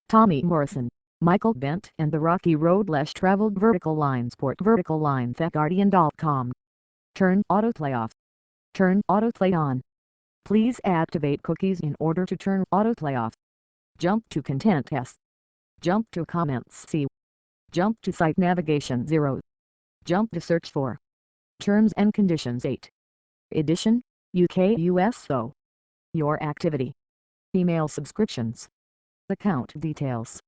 Tommy Morrison, Michael Bentt and the Rocky Road Less Traveled Vertical Line Sport Vertical Line TheGuardian.com. Turn autoplay off. Turn autoplay on. Please activate cookies in order to turn autoplay off. Jump to Content S. Jump to Comments C. Jump to Site Navigation 0. Jump to Search for Terms and Conditions 8. Edition, UK USO. Your activity. Email subscriptions. Account details.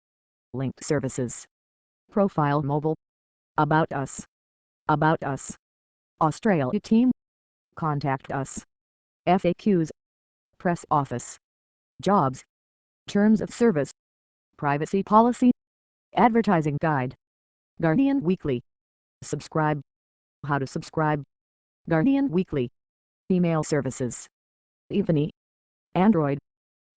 Linked services. Profile mobile. About us. About us. Australia team. Contact us. FAQs. Press office. Jobs. Terms of service. Privacy policy. Advertising guide. Guardian Weekly. Subscribe. How to subscribe. Guardian Weekly. Email services. Ebony. Android.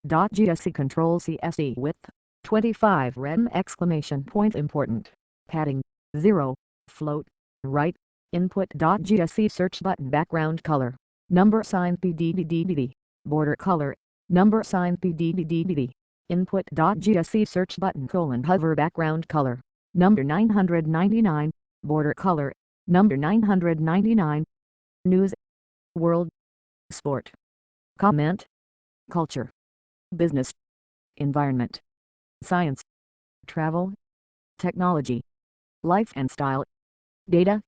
.gsc control CSE width 25 rem exclamation point important padding 0 float right input.gsc search button background color number sign PDDDD border color number sign PDDDD input.gsc search button hover background color number 999 border color number 999 news world sport comment culture business, environment, science, travel, technology, life and style, data,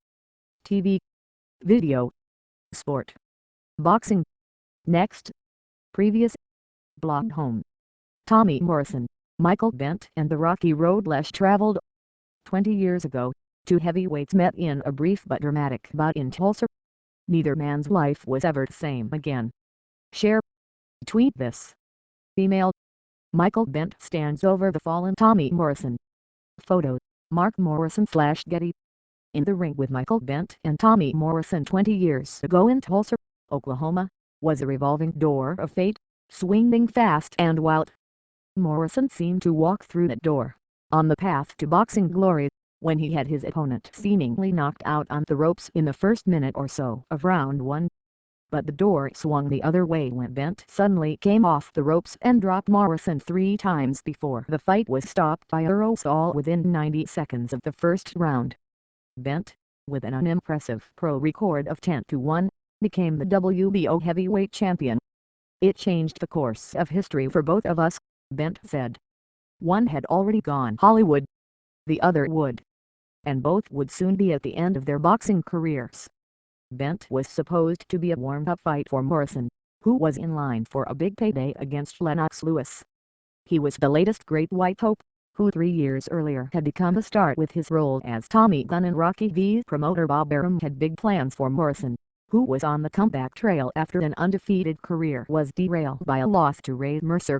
TV, video, sport, boxing, next, previous, blog home. Tommy Morrison, Michael Bentt and the Rocky Road Less Traveled. 20 years ago, two heavyweights met in a brief but dramatic bout in Tulsa. Neither man's life was ever the same again. Share. Tweet this. Email. Michael Bentt stands over the fallen Tommy Morrison. Photo. Mark Morrison/Getty. In the ring with Michael Bentt and Tommy Morrison 20 years ago in Tulsa, Oklahoma, was a revolving door of fate, swinging fast and wild. Morrison seemed to walk through that door, on the path to boxing glory, when he had his opponent seemingly knocked out on the ropes in the first minute or so of round 1. But the door swung the other way when Bentt suddenly came off the ropes and dropped Morrison 3 times before the fight was stopped by aerosol within 90 seconds of the first round. Bentt, with an unimpressive pro record of 10-1, became the WBO heavyweight champion. It changed the course of history for both of us, Bentt said. One had already gone Hollywood. The other would. And both would soon be at the end of their boxing careers. Bentt was supposed to be a warm-up fight for Morrison, who was in line for a big payday against Lennox Lewis. He was the latest great white hope, who 3 years earlier had become a star with his role as Tommy Gunn in Rocky V. Promoter Bob Arum had big plans for Morrison, who was on the comeback trail after an undefeated career was derailed by a loss to Ray Mercer.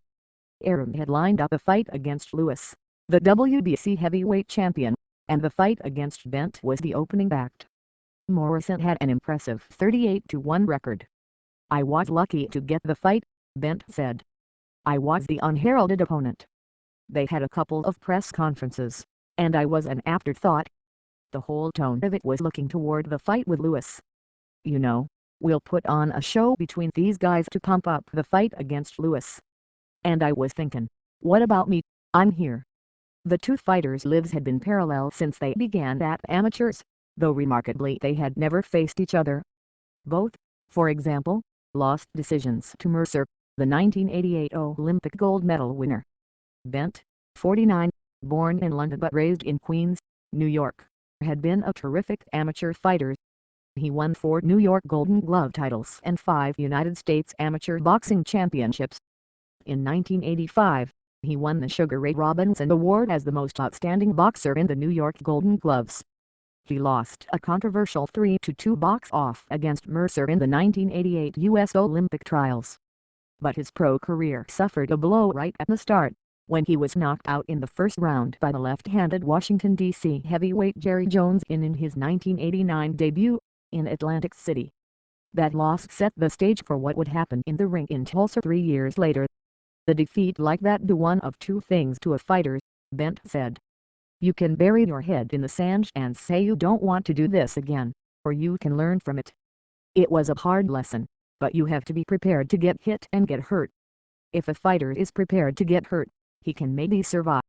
Arum had lined up a fight against Lewis, the WBC heavyweight champion, and the fight against Bentt was the opening act. Morrison had an impressive 38-1 record. I was lucky to get the fight, Bentt said. I was the unheralded opponent. They had a couple of press conferences, and I was an afterthought. The whole tone of it was looking toward the fight with Lewis. You know, we'll put on a show between these guys to pump up the fight against Lewis. And I was thinking, what about me? I'm here. The two fighters' lives had been parallel since they began at amateurs, though remarkably they had never faced each other. Both, for example, lost decisions to Mercer, the 1988 Olympic gold medal winner. Bentt, 49, born in London but raised in Queens, New York, had been a terrific amateur fighter. He won 4 New York Golden Glove titles and 5 United States Amateur Boxing Championships. In 1985, he won the Sugar Ray Robinson Award as the most outstanding boxer in the New York Golden Gloves. He lost a controversial 3-2 box-off against Mercer in the 1988 U.S. Olympic trials. But his pro career suffered a blow right at the start, when he was knocked out in the first round by the left-handed Washington, D.C. heavyweight Jerry Jones in his 1989 debut, in Atlantic City. That loss set the stage for what would happen in the ring in Tulsa 3 years later. The defeat like that do one of two things to a fighter, Bentt said. You can bury your head in the sand and say you don't want to do this again, or you can learn from it. It was a hard lesson, but you have to be prepared to get hit and get hurt. If a fighter is prepared to get hurt, he can maybe survive.